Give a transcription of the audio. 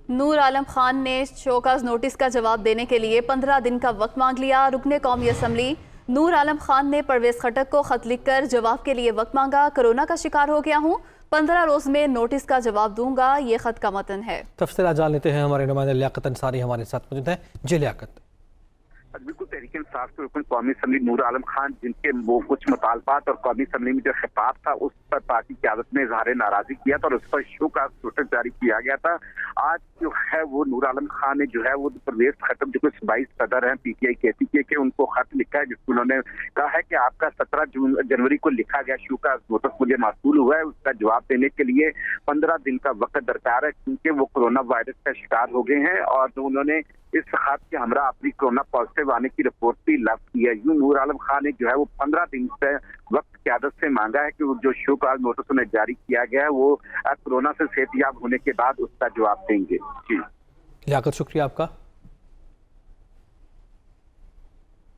नूर आलम खान ने show cause notice का जवाब देने के लिए 15 दिन का वक्त मांग लिया। रुकने कौमी असम्बली नूर आलम खान ने परवेज खटक को खत लिखकर जवाब के लिए वक्त मांगा। कोरोना का शिकार हो गया हूँ, 15 रोज में नोटिस का जवाब दूंगा, ये खत का मतन है। तफसीलात जान लेते हैं, हमारे नुमाइंदे लियाकत अंसारी हमारे साथ मौजूद हैं। जी लियाकत। बिल्कुल, तहरीक इंसाफ के रुकन कौमी असम्बली नूर आलम खान, जिनके वो कुछ मुतालबात और कौमी असम्बली में जो खिताब था उस पर पार्टी की आदत में इजहार नाराजगी किया था और उस पर शो का नोटिस जारी किया गया था। आज जो है वो नूर आलम खान ने जो है वो परवेज खटक जो कि बाईस सदर हैं PTI KPK के, उनको खत लिखा है जिसमें उन्होंने कहा है कि आपका 17 जनवरी को लिखा गया शो का नोटिस मुझे मासूल हुआ है, उसका जवाब देने के लिए 15 दिन का वक्त दरकार है क्योंकि वो कोरोना वायरस का शिकार हो गए हैं और उन्होंने इस खत के हमरा अपनी कोरोना पॉजिटिव आने की रिपोर्ट भी लफ्ज की है। यूं नूर आलम खान ने जो है वो 15 दिन से वक्त क़यादत से मांगा है कि वो जो शो का नोटिस उन्हें जारी किया गया है वो कोरोना से सेहतयाब होने के बाद उसका जवाब देंगे। जी लियाकत, शुक्रिया आपका।